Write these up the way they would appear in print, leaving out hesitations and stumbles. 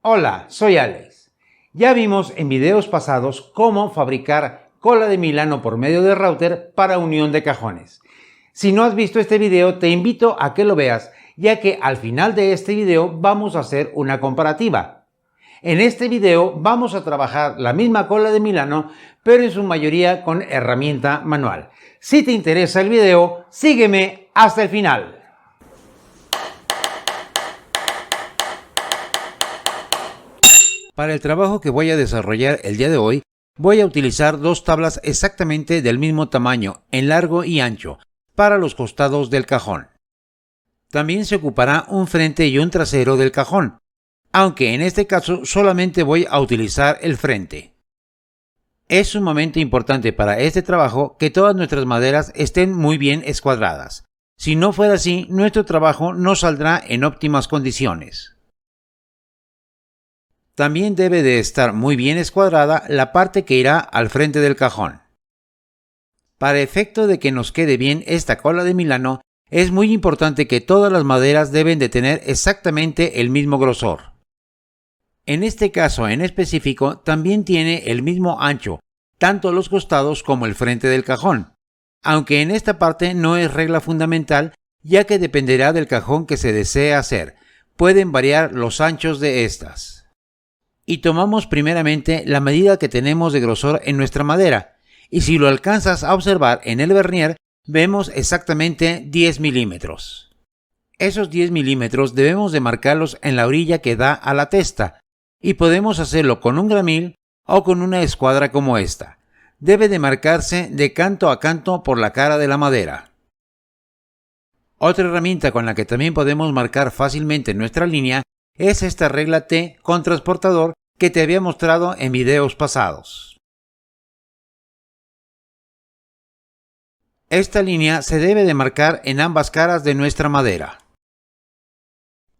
Hola, soy Alex. Ya vimos en videos pasados cómo fabricar cola de Milano por medio de router para unión de cajones. Si no has visto este video, te invito a que lo veas, ya que al final de este video vamos a hacer una comparativa. En este video vamos a trabajar la misma cola de Milano, pero en su mayoría con herramienta manual. Si te interesa el video, sígueme hasta el final. Para el trabajo que voy a desarrollar el día de hoy, voy a utilizar dos tablas exactamente del mismo tamaño, en largo y ancho, para los costados del cajón. También se ocupará un frente y un trasero del cajón, aunque en este caso solamente voy a utilizar el frente. Es sumamente importante para este trabajo que todas nuestras maderas estén muy bien escuadradas. Si no fuera así, nuestro trabajo no saldrá en óptimas condiciones. También debe de estar muy bien escuadrada la parte que irá al frente del cajón. Para efecto de que nos quede bien esta cola de Milano, es muy importante que todas las maderas deben de tener exactamente el mismo grosor. En este caso en específico también tiene el mismo ancho, tanto los costados como el frente del cajón, aunque en esta parte no es regla fundamental, ya que dependerá del cajón que se desee hacer. Pueden variar los anchos de estas. Y tomamos primeramente la medida que tenemos de grosor en nuestra madera, y si lo alcanzas a observar en el vernier, vemos exactamente 10 milímetros. Esos 10 milímetros debemos de marcarlos en la orilla que da a la testa, y podemos hacerlo con un gramil o con una escuadra como esta. Debe de marcarse de canto a canto por la cara de la madera. Otra herramienta con la que también podemos marcar fácilmente nuestra línea es esta regla T con transportador que te había mostrado en videos pasados. Esta línea se debe de marcar en ambas caras de nuestra madera.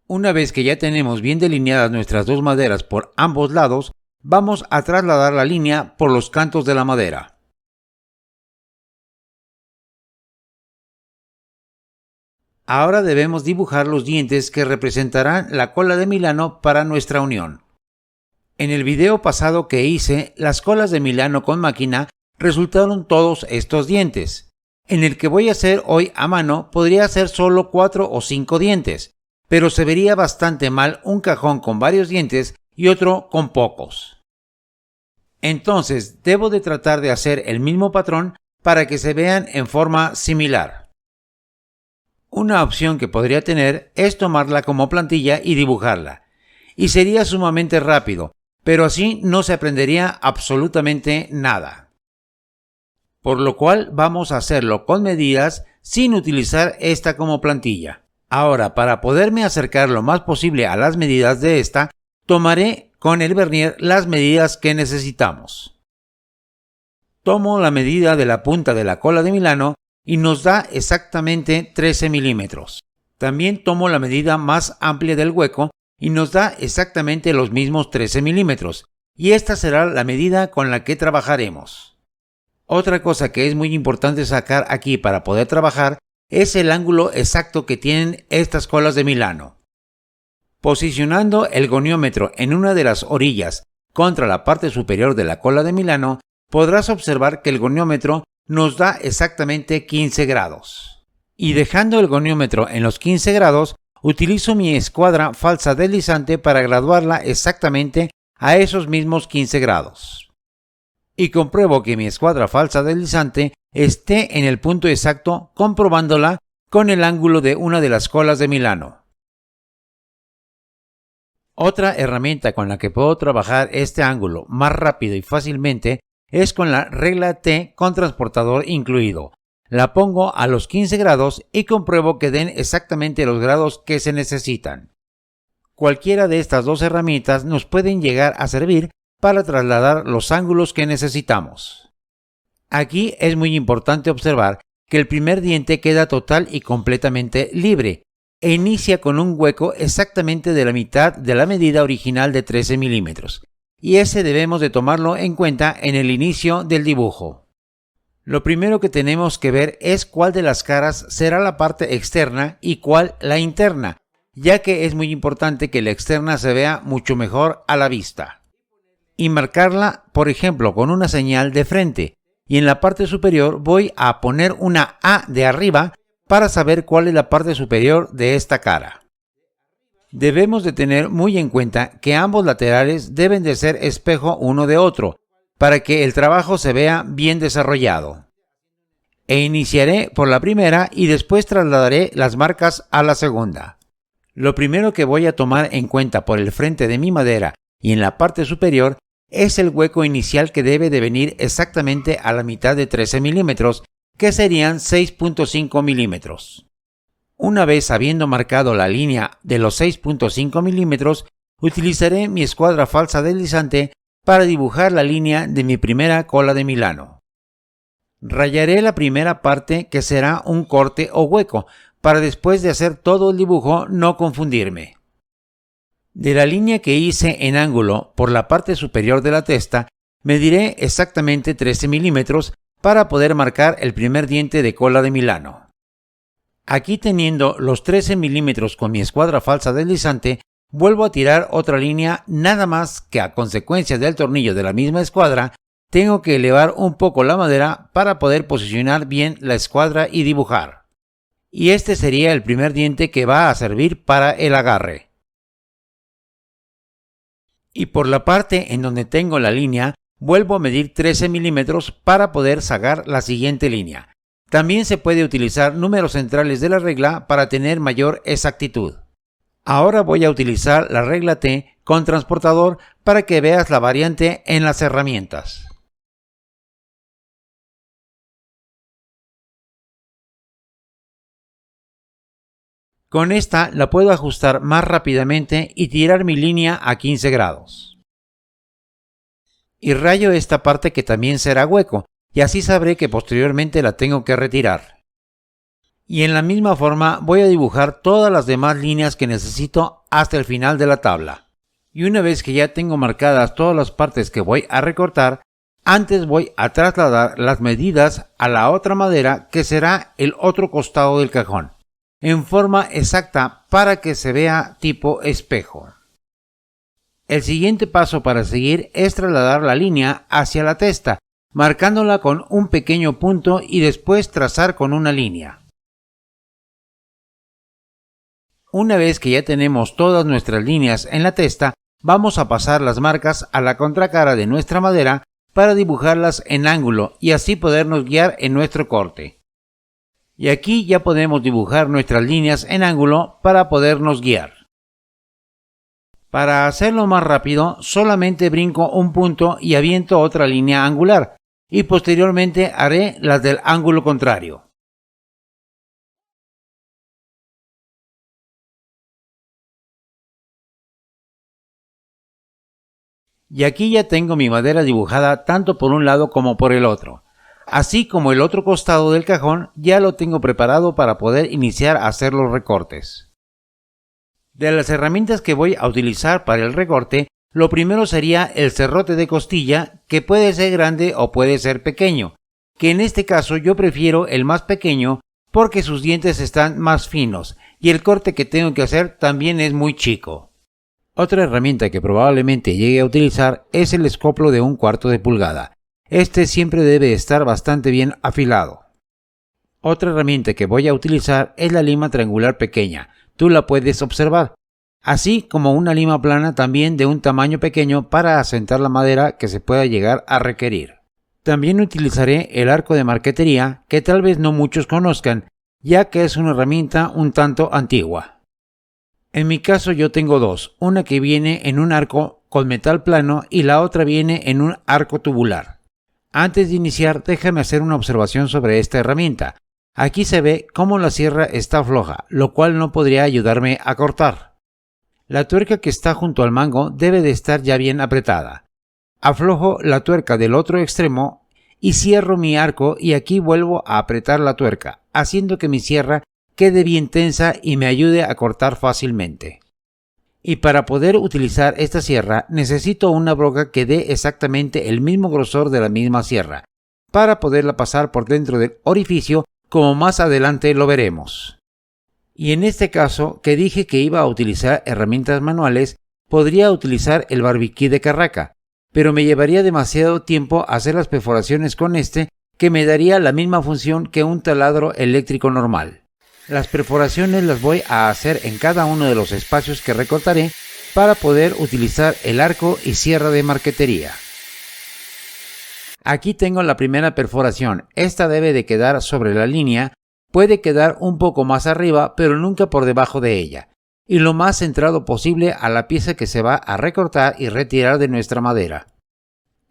Una vez que ya tenemos bien delineadas nuestras dos maderas por ambos lados, vamos a trasladar la línea por los cantos de la madera. Ahora debemos dibujar los dientes que representarán la cola de Milano para nuestra unión. En el video pasado que hice, las colas de Milano con máquina resultaron todos estos dientes. En el que voy a hacer hoy a mano podría ser solo 4 o 5 dientes, pero se vería bastante mal un cajón con varios dientes y otro con pocos. Entonces debo de tratar de hacer el mismo patrón para que se vean en forma similar. Una opción que podría tener es tomarla como plantilla y dibujarla, y sería sumamente rápido, pero así no se aprendería absolutamente nada. Por lo cual vamos a hacerlo con medidas sin utilizar esta como plantilla. Ahora, para poderme acercar lo más posible a las medidas de esta, tomaré con el vernier las medidas que necesitamos. Tomo la medida de la punta de la cola de Milano y nos da exactamente 13 milímetros. También tomo la medida más amplia del hueco y nos da exactamente los mismos 13 milímetros, y esta será la medida con la que trabajaremos. Otra cosa que es muy importante sacar aquí para poder trabajar es el ángulo exacto que tienen estas colas de Milano. Posicionando el goniómetro en una de las orillas contra la parte superior de la cola de Milano, podrás observar que el goniómetro nos da exactamente 15 grados. Y dejando el goniómetro en los 15 grados, utilizo mi escuadra falsa deslizante para graduarla exactamente a esos mismos 15 grados. Y compruebo que mi escuadra falsa deslizante esté en el punto exacto, comprobándola con el ángulo de una de las colas de Milano. Otra herramienta con la que puedo trabajar este ángulo más rápido y fácilmente es con la regla T con transportador incluido. La pongo a los 15 grados y compruebo que den exactamente los grados que se necesitan. Cualquiera de estas dos herramientas nos pueden llegar a servir para trasladar los ángulos que necesitamos. Aquí es muy importante observar que el primer diente queda total y completamente libre e inicia con un hueco exactamente de la mitad de la medida original de 13 milímetros. Y ese debemos de tomarlo en cuenta en el inicio del dibujo. Lo primero que tenemos que ver es cuál de las caras será la parte externa y cuál la interna, ya que es muy importante que la externa se vea mucho mejor a la vista. Y marcarla, por ejemplo, con una señal de frente, y en la parte superior voy a poner una A de arriba para saber cuál es la parte superior de esta cara. Debemos de tener muy en cuenta que ambos laterales deben de ser espejo uno de otro, para que el trabajo se vea bien desarrollado. Iniciaré por la primera y después trasladaré las marcas a la segunda. Lo primero que voy a tomar en cuenta por el frente de mi madera y en la parte superior es el hueco inicial, que debe de venir exactamente a la mitad de 13 milímetros, que serían 6.5 milímetros. Una vez habiendo marcado la línea de los 6.5 milímetros, utilizaré mi escuadra falsa deslizante para dibujar la línea de mi primera cola de Milano. Rayaré la primera parte, que será un corte o hueco, para después de hacer todo el dibujo no confundirme. De la línea que hice en ángulo por la parte superior de la testa, mediré exactamente 13 milímetros para poder marcar el primer diente de cola de Milano. Aquí, teniendo los 13 milímetros con mi escuadra falsa deslizante, vuelvo a tirar otra línea, nada más que a consecuencia del tornillo de la misma escuadra, tengo que elevar un poco la madera para poder posicionar bien la escuadra y dibujar. Y este sería el primer diente que va a servir para el agarre. Y por la parte en donde tengo la línea, vuelvo a medir 13 milímetros para poder sacar la siguiente línea. También se puede utilizar números centrales de la regla para tener mayor exactitud. Ahora voy a utilizar la regla T con transportador para que veas la variante en las herramientas. Con esta la puedo ajustar más rápidamente y tirar mi línea a 15 grados. Y rayo esta parte, que también será hueco, y así sabré que posteriormente la tengo que retirar. Y en la misma forma voy a dibujar todas las demás líneas que necesito hasta el final de la tabla. Y una vez que ya tengo marcadas todas las partes que voy a recortar, antes voy a trasladar las medidas a la otra madera, que será el otro costado del cajón, en forma exacta para que se vea tipo espejo. El siguiente paso para seguir es trasladar la línea hacia la testa, marcándola con un pequeño punto y después trazar con una línea. Una vez que ya tenemos todas nuestras líneas en la testa, vamos a pasar las marcas a la contracara de nuestra madera para dibujarlas en ángulo y así podernos guiar en nuestro corte. Y aquí ya podemos dibujar nuestras líneas en ángulo para podernos guiar. Para hacerlo más rápido, solamente brinco un punto y aviento otra línea angular, y posteriormente haré las del ángulo contrario. Y aquí ya tengo mi madera dibujada tanto por un lado como por el otro. Así como el otro costado del cajón ya lo tengo preparado para poder iniciar a hacer los recortes. De las herramientas que voy a utilizar para el recorte, lo primero sería el serrote de costilla, que puede ser grande o puede ser pequeño, que en este caso yo prefiero el más pequeño porque sus dientes están más finos y el corte que tengo que hacer también es muy chico. Otra herramienta que probablemente llegue a utilizar es el escoplo de 1/4 de pulgada. Este siempre debe estar bastante bien afilado. Otra herramienta que voy a utilizar es la lima triangular pequeña. Tú la puedes observar. Así como una lima plana también de un tamaño pequeño para asentar la madera que se pueda llegar a requerir. También utilizaré el arco de marquetería, que tal vez no muchos conozcan, ya que es una herramienta un tanto antigua. En mi caso yo tengo dos, una que viene en un arco con metal plano y la otra viene en un arco tubular. Antes de iniciar, déjame hacer una observación sobre esta herramienta. Aquí se ve cómo la sierra está floja, lo cual no podría ayudarme a cortar. La tuerca que está junto al mango debe de estar ya bien apretada. Aflojo la tuerca del otro extremo y cierro mi arco, y aquí vuelvo a apretar la tuerca, haciendo que mi sierra quede bien tensa y me ayude a cortar fácilmente. Y para poder utilizar esta sierra necesito una broca que dé exactamente el mismo grosor de la misma sierra, para poderla pasar por dentro del orificio, como más adelante lo veremos. Y en este caso, que dije que iba a utilizar herramientas manuales, podría utilizar el barbiquí de Carraca, pero me llevaría demasiado tiempo hacer las perforaciones con este, que me daría la misma función que un taladro eléctrico normal. Las perforaciones las voy a hacer en cada uno de los espacios que recortaré para poder utilizar el arco y sierra de marquetería. Aquí tengo la primera perforación. Esta debe de quedar sobre la línea, puede quedar un poco más arriba, pero nunca por debajo de ella, y lo más centrado posible a la pieza que se va a recortar y retirar de nuestra madera.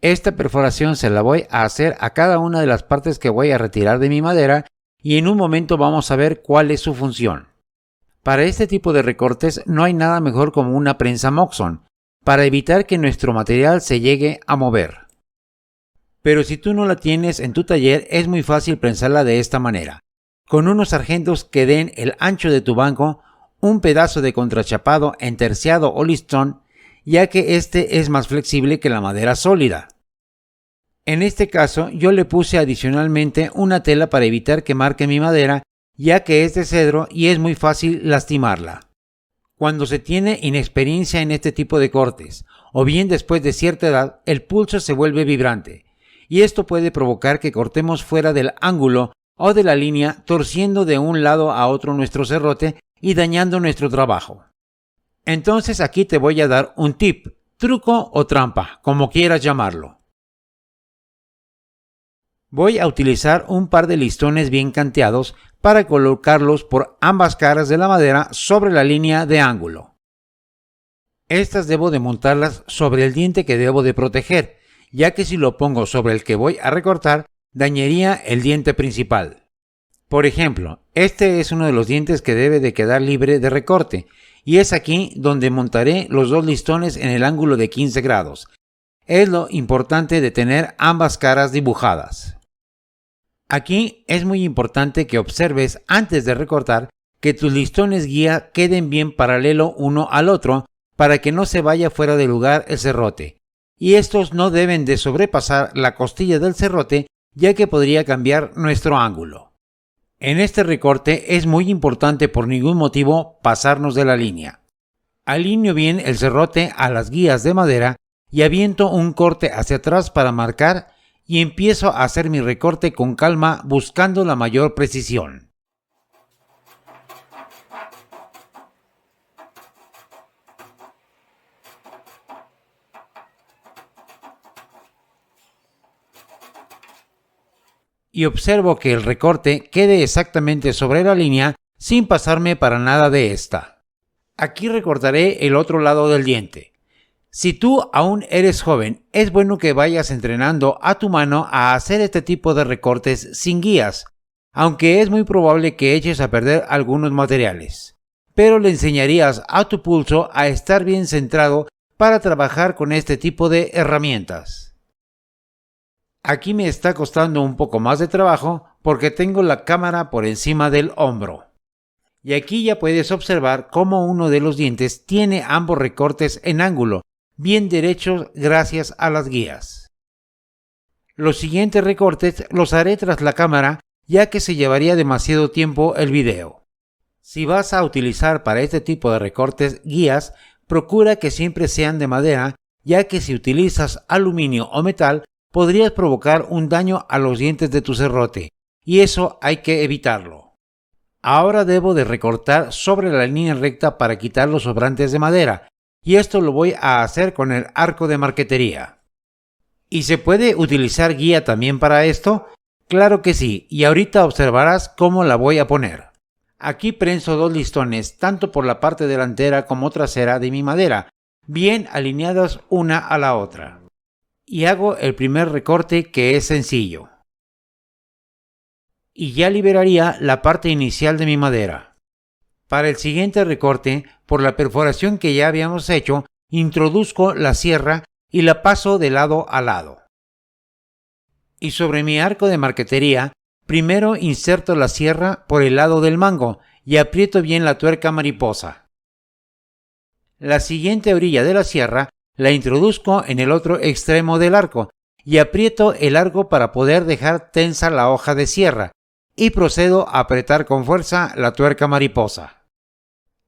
Esta perforación se la voy a hacer a cada una de las partes que voy a retirar de mi madera, y en un momento vamos a ver cuál es su función. Para este tipo de recortes no hay nada mejor como una prensa Moxon, para evitar que nuestro material se llegue a mover. Pero si tú no la tienes en tu taller, es muy fácil prensarla de esta manera, con unos sargentos que den el ancho de tu banco, un pedazo de contrachapado enterciado o listón, ya que este es más flexible que la madera sólida. En este caso yo le puse adicionalmente una tela para evitar que marque mi madera, ya que es de cedro y es muy fácil lastimarla. Cuando se tiene inexperiencia en este tipo de cortes, o bien después de cierta edad, el pulso se vuelve vibrante, y esto puede provocar que cortemos fuera del ángulo o de la línea, torciendo de un lado a otro nuestro serrote y dañando nuestro trabajo. Entonces aquí te voy a dar un tip, truco o trampa, como quieras llamarlo. Voy a utilizar un par de listones bien canteados para colocarlos por ambas caras de la madera sobre la línea de ángulo. Estas debo de montarlas sobre el diente que debo de proteger, ya que si lo pongo sobre el que voy a recortar, dañaría el diente principal. Por ejemplo, este es uno de los dientes que debe de quedar libre de recorte, y es aquí donde montaré los dos listones en el ángulo de 15 grados. Es lo importante de tener ambas caras dibujadas. Aquí es muy importante que observes antes de recortar que tus listones guía queden bien paralelo uno al otro para que no se vaya fuera de lugar el serrote, y estos no deben de sobrepasar la costilla del serrote, ya que podría cambiar nuestro ángulo. En este recorte es muy importante por ningún motivo pasarnos de la línea. Alineo bien el serrote a las guías de madera y aviento un corte hacia atrás para marcar y empiezo a hacer mi recorte con calma buscando la mayor precisión. Y observo que el recorte quede exactamente sobre la línea sin pasarme para nada de esta. Aquí recortaré el otro lado del diente. Si tú aún eres joven, es bueno que vayas entrenando a tu mano a hacer este tipo de recortes sin guías, aunque es muy probable que eches a perder algunos materiales. Pero le enseñarías a tu pulso a estar bien centrado para trabajar con este tipo de herramientas. Aquí me está costando un poco más de trabajo porque tengo la cámara por encima del hombro. Y aquí ya puedes observar cómo uno de los dientes tiene ambos recortes en ángulo, bien derechos gracias a las guías. Los siguientes recortes los haré tras la cámara, ya que se llevaría demasiado tiempo el video. Si vas a utilizar para este tipo de recortes guías, procura que siempre sean de madera, ya que si utilizas aluminio o metal, podrías provocar un daño a los dientes de tu serrote, y eso hay que evitarlo. Ahora debo de recortar sobre la línea recta para quitar los sobrantes de madera, y esto lo voy a hacer con el arco de marquetería. ¿Y se puede utilizar guía también para esto? Claro que sí, y ahorita observarás cómo la voy a poner. Aquí prenso dos listones, tanto por la parte delantera como trasera de mi madera, bien alineadas una a la otra. Y hago el primer recorte, que es sencillo. Y ya liberaría la parte inicial de mi madera. Para el siguiente recorte, por la perforación que ya habíamos hecho, introduzco la sierra y la paso de lado a lado. Y sobre mi arco de marquetería, primero inserto la sierra por el lado del mango y aprieto bien la tuerca mariposa. La siguiente orilla de la sierra la introduzco en el otro extremo del arco y aprieto el arco para poder dejar tensa la hoja de sierra, y procedo a apretar con fuerza la tuerca mariposa.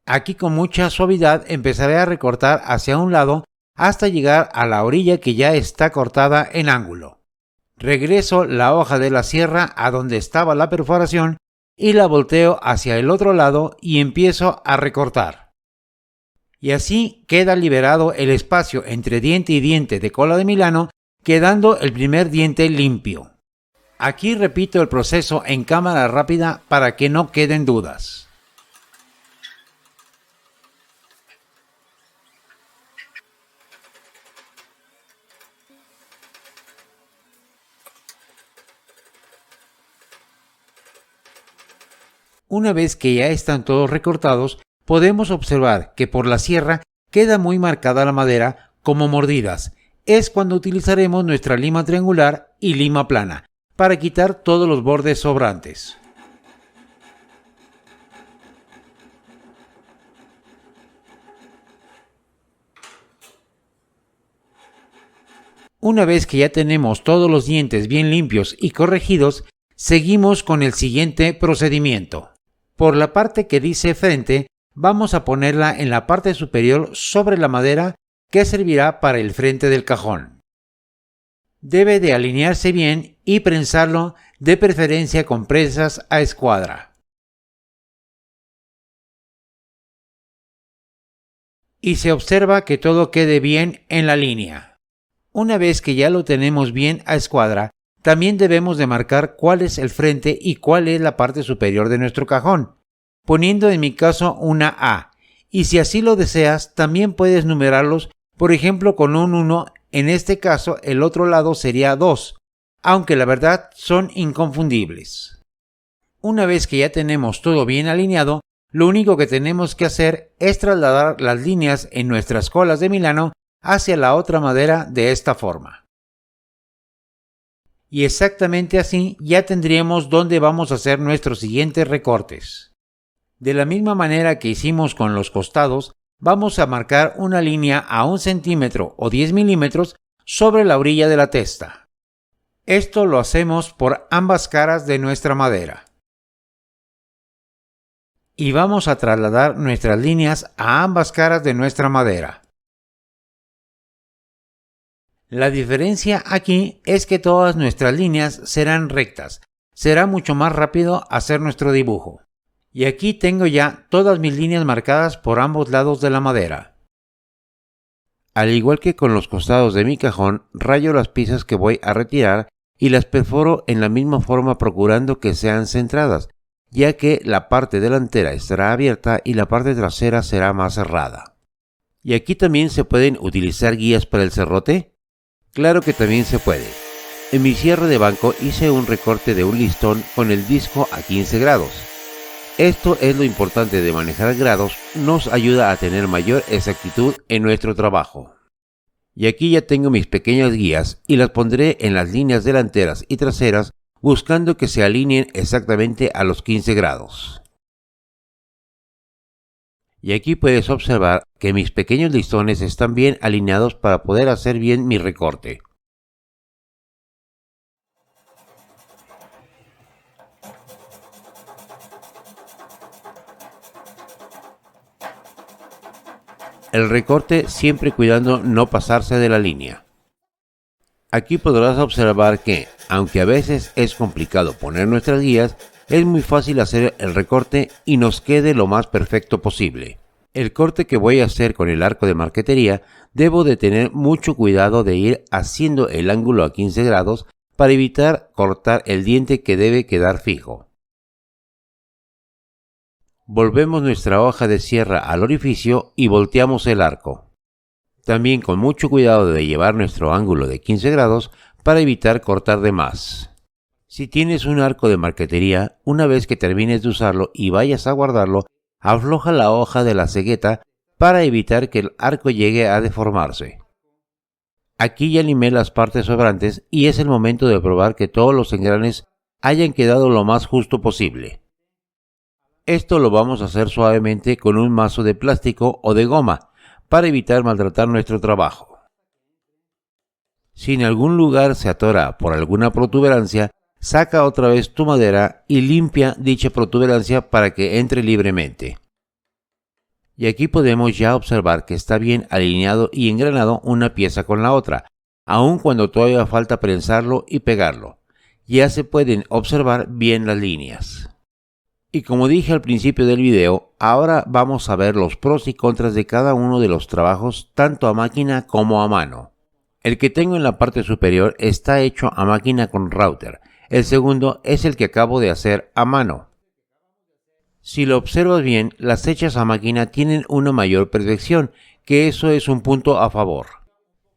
Aquí con mucha suavidad empezaré a recortar hacia un lado hasta llegar a la orilla que ya está cortada en ángulo. Regreso la hoja de la sierra a donde estaba la perforación y la volteo hacia el otro lado y empiezo a recortar. Y así queda liberado el espacio entre diente y diente de cola de Milano, quedando el primer diente limpio. Aquí repito el proceso en cámara rápida para que no queden dudas. Una vez que ya están todos recortados, podemos observar que por la sierra queda muy marcada la madera como mordidas. Es cuando utilizaremos nuestra lima triangular y lima plana para quitar todos los bordes sobrantes. Una vez que ya tenemos todos los dientes bien limpios y corregidos, seguimos con el siguiente procedimiento. Por la parte que dice frente, vamos a ponerla en la parte superior sobre la madera que servirá para el frente del cajón. Debe de alinearse bien y prensarlo de preferencia con prensas a escuadra. Y se observa que todo quede bien en la línea. Una vez que ya lo tenemos bien a escuadra, también debemos de marcar cuál es el frente y cuál es la parte superior de nuestro cajón, poniendo en mi caso una A, y si así lo deseas, también puedes numerarlos, por ejemplo con un 1, en este caso el otro lado sería 2, aunque la verdad son inconfundibles. Una vez que ya tenemos todo bien alineado, lo único que tenemos que hacer es trasladar las líneas en nuestras colas de Milano hacia la otra madera de esta forma. Y exactamente así ya tendríamos donde vamos a hacer nuestros siguientes recortes. De la misma manera que hicimos con los costados, vamos a marcar una línea a 1 centímetro o 10 milímetros sobre la orilla de la testa. Esto lo hacemos por ambas caras de nuestra madera. Y vamos a trasladar nuestras líneas a ambas caras de nuestra madera. La diferencia aquí es que todas nuestras líneas serán rectas. Será mucho más rápido hacer nuestro dibujo. Y aquí tengo ya todas mis líneas marcadas por ambos lados de la madera. Al igual que con los costados de mi cajón, rayo las piezas que voy a retirar y las perforo en la misma forma procurando que sean centradas, ya que la parte delantera estará abierta y la parte trasera será más cerrada. ¿Y aquí también se pueden utilizar guías para el serrote? Claro que también se puede. En mi cierre de banco hice un recorte de un listón con el disco a 15 grados. Esto es lo importante de manejar grados, nos ayuda a tener mayor exactitud en nuestro trabajo. Y aquí ya tengo mis pequeñas guías y las pondré en las líneas delanteras y traseras buscando que se alineen exactamente a los 15 grados. Y aquí puedes observar que mis pequeños listones están bien alineados para poder hacer bien mi recorte. El recorte siempre cuidando no pasarse de la línea. Aquí podrás observar que, aunque a veces es complicado poner nuestras guías, es muy fácil hacer el recorte y nos quede lo más perfecto posible. El corte que voy a hacer con el arco de marquetería, debo de tener mucho cuidado de ir haciendo el ángulo a 15 grados para evitar cortar el diente que debe quedar fijo. Volvemos nuestra hoja de sierra al orificio y volteamos el arco. También con mucho cuidado de llevar nuestro ángulo de 15 grados para evitar cortar de más. Si tienes un arco de marquetería, una vez que termines de usarlo y vayas a guardarlo, afloja la hoja de la cegueta para evitar que el arco llegue a deformarse. Aquí ya limé las partes sobrantes y es el momento de probar que todos los engranes hayan quedado lo más justo posible. Esto lo vamos a hacer suavemente con un mazo de plástico o de goma para evitar maltratar nuestro trabajo. Si en algún lugar se atora por alguna protuberancia, saca otra vez tu madera y limpia dicha protuberancia para que entre libremente. Y aquí podemos ya observar que está bien alineado y engranado una pieza con la otra, aun cuando todavía falta prensarlo y pegarlo. Ya se pueden observar bien las líneas. Y como dije al principio del video, ahora vamos a ver los pros y contras de cada uno de los trabajos, tanto a máquina como a mano. El que tengo en la parte superior está hecho a máquina con router. El segundo es el que acabo de hacer a mano. Si lo observas bien, las hechas a máquina tienen una mayor perfección, que eso es un punto a favor.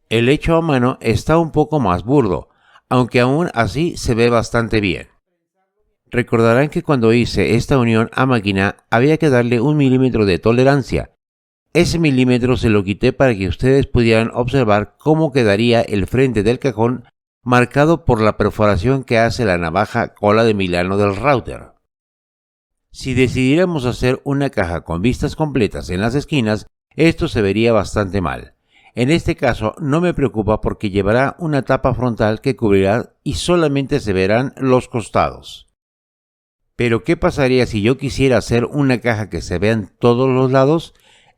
El hecho a mano está un poco más burdo, aunque aún así se ve bastante bien. Recordarán que cuando hice esta unión a máquina había que darle 1 milímetro de tolerancia. Ese milímetro se lo quité para que ustedes pudieran observar cómo quedaría el frente del cajón marcado por la perforación que hace la navaja cola de Milano del router. Si decidiéramos hacer una caja con vistas completas en las esquinas, esto se vería bastante mal. En este caso no me preocupa porque llevará una tapa frontal que cubrirá y solamente se verán los costados. Pero ¿qué pasaría si yo quisiera hacer una caja que se vean todos los lados?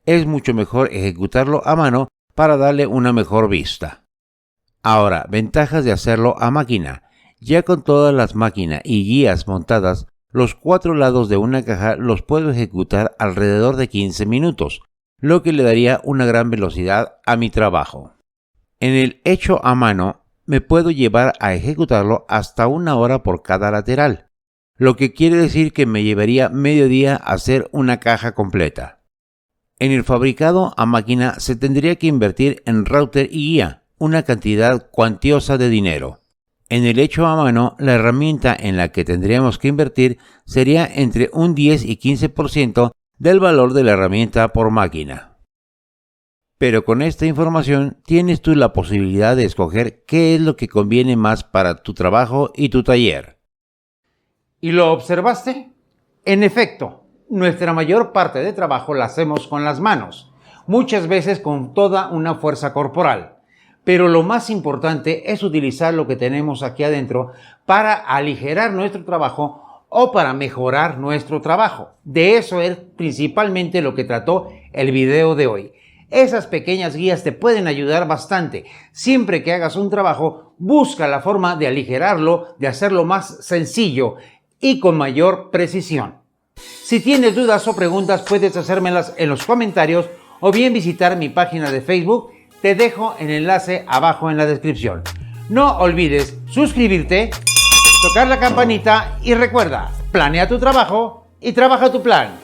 Es mucho mejor ejecutarlo a mano para darle una mejor vista. Ahora, ventajas de hacerlo a máquina. Ya con todas las máquinas y guías montadas, los 4 lados de una caja los puedo ejecutar alrededor de 15 minutos, lo que le daría una gran velocidad a mi trabajo. En el hecho a mano, me puedo llevar a ejecutarlo hasta 1 hora por cada lateral, lo que quiere decir que me llevaría medio día hacer una caja completa. En el fabricado a máquina se tendría que invertir en router y guía, una cantidad cuantiosa de dinero. En el hecho a mano, la herramienta en la que tendríamos que invertir sería entre un 10 y 15% del valor de la herramienta por máquina. Pero con esta información tienes tú la posibilidad de escoger qué es lo que conviene más para tu trabajo y tu taller. ¿Y lo observaste? En efecto, nuestra mayor parte de trabajo la hacemos con las manos, muchas veces con toda una fuerza corporal. Pero lo más importante es utilizar lo que tenemos aquí adentro para aligerar nuestro trabajo o para mejorar nuestro trabajo. De eso es principalmente lo que trató el video de hoy. Esas pequeñas guías te pueden ayudar bastante. Siempre que hagas un trabajo, busca la forma de aligerarlo, de hacerlo más sencillo y con mayor precisión. Si tienes dudas o preguntas, puedes hacérmelas en los comentarios o bien visitar mi página de Facebook. Te dejo el enlace abajo en la descripción. No olvides suscribirte, tocar la campanita y recuerda, planea tu trabajo y trabaja tu plan.